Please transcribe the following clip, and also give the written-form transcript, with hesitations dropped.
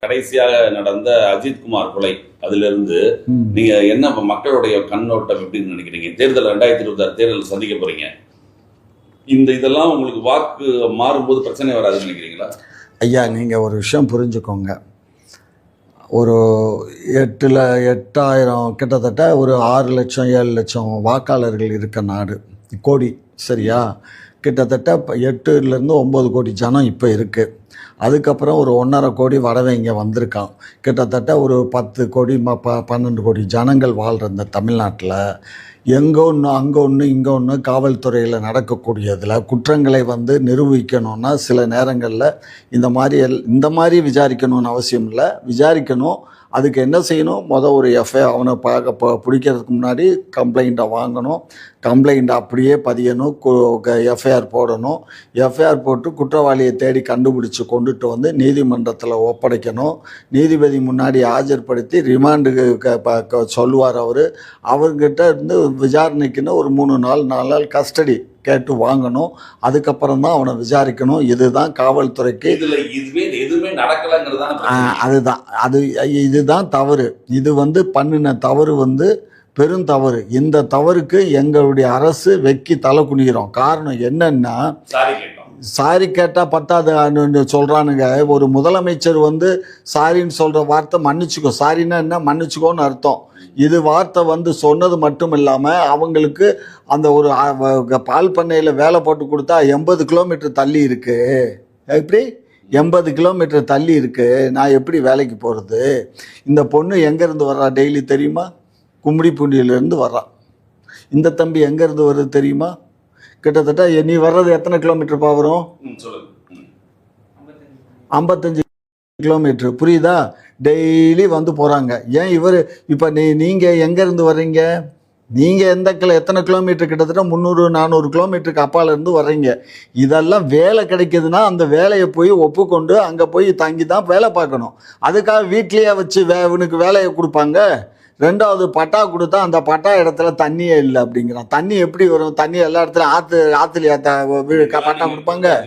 கடைசியாக நடந்த அஜித்குமார் கொலை அதிலிருந்து நீங்க என்ன மக்களுடைய கண்ணோட்டம் எப்படின்னு நினைக்கிறீங்க? தேர்தல் 2026 தேர்தல் சந்திக்க போறீங்க. இதெல்லாம் உங்களுக்கு வாக்கு மாறும்போது பிரச்சனை வராதுன்னு நினைக்கிறீங்களா? ஐயா, நீங்கள் ஒரு விஷயம் புரிஞ்சுக்கோங்க. ஒரு 8,000 கிட்டத்தட்ட ஒரு 6 லட்சம் 7 லட்சம் வாக்காளர்கள் இருக்க நாடு, கோடி, சரியா? கிட்டத்தட்ட 8லேருந்து 9 கோடி ஜனம் இப்போ இருக்குது. அதுக்கப்புறம் ஒரு 1.5 கோடி வடவைங்க வந்திருக்கான். கிட்டத்தட்ட ஒரு 10 கோடி 12 கோடி ஜனங்கள் வாழ்கிற இந்த தமிழ்நாட்டில் எங்கே ஒன்று அங்கே ஒன்று இங்கே ஒன்று காவல்துறையில் நடக்கக்கூடியதில் குற்றங்களை நிரூபிக்கணும்னா சில நேரங்களில் இந்த மாதிரி விசாரிக்கணும்னு அவசியம் இல்லை. விசாரிக்கணும். அதுக்கு என்ன செய்யணும்? ஒரு எஃப்ஐஆர் அவனை பிடிக்கிறதுக்கு முன்னாடி கம்ப்ளைண்ட்டை வாங்கணும். கம்ப்ளைண்ட் அப்படியே பதியணும். எஃப்ஐஆர் போடணும். எஃப்ஐஆர் போட்டு குற்றவாளியை தேடி கண்டுபிடிச்சி கொண்டுட்டு நீதிமன்றத்தில் ஒப்படைக்கணும். நீதிபதி முன்னாடி ஆஜர்படுத்தி ரிமாண்டுக்கு சொல்லுவார். அவர்கிட்ட இருந்து விசாரணைக்குன்னு ஒரு 3 நாள் 4 நாள் கஸ்டடி கேட்டு வாங்கணும். அதுக்கப்புறம் தான் அவனை விசாரிக்கணும். இதுதான் காவல்துறைக்கு. எதுவுமே அதுதான் இதுதான் தவறு. இது பண்ணின தவறு பெருந்தவறு. இந்த தவறுக்கு எங்களுடைய அரசு வெக்கி தலை குனிகிறோம். காரணம் என்னன்னா, சாரி கேட்டால் பத்தாது சொல்கிறானுங்க. ஒரு முதலமைச்சர் சாரின்னு சொல்கிற வார்த்தை மன்னிச்சுக்கோ, சாரின்னா என்ன, மன்னிச்சுக்கோன்னு அர்த்தம். இது வார்த்தை சொன்னது மட்டும் இல்லாமல் அவங்களுக்கு அந்த ஒரு பால் பண்ணையில் வேலை போட்டு கொடுத்தா 80 கிலோமீட்டர் தள்ளி இருக்குது. எப்படி 80 கிலோமீட்டர் தள்ளி இருக்குது? நான் எப்படி வேலைக்கு போகிறது? இந்த பொண்ணு எங்கேருந்து வர்றா டெய்லி தெரியுமா? கும்மிடிப்பூண்டியிலேருந்து வர்றா. இந்த தம்பி எங்கேருந்து வருது தெரியுமா? கிட்டத்தட்ட நீ வர்றது எத்தனை கிலோமீட்டர்ப்பா வரும்? 55 கிலோமீட்டர். புரியுதா? டெய்லி போகிறாங்க. ஏன் இப்போ நீங்கள் எங்கேருந்து வர்றீங்க? நீங்கள் எத்தனை கிலோமீட்டர்? கிட்டத்தட்ட 300-400 கிலோமீட்டருக்கு அப்பாலேருந்து வர்றீங்க. இதெல்லாம் வேலை கிடைக்கிதுன்னா அந்த வேலையை போய் ஒப்புக்கொண்டு அங்கே போய் தங்கி தான் வேலை பார்க்கணும். அதுக்காக வீட்லேயே வச்சு இவனுக்கு வேலையை கொடுப்பாங்க. 2வது பட்டா கொடுத்தா அந்த பட்டா இடத்துல தண்ணியே இல்லை அப்படிங்கிறான். தண்ணி எப்படி வரும்? தண்ணி எல்லா இடத்துலையும் ஆற்றுலையா பட்டா கொடுப்பாங்க?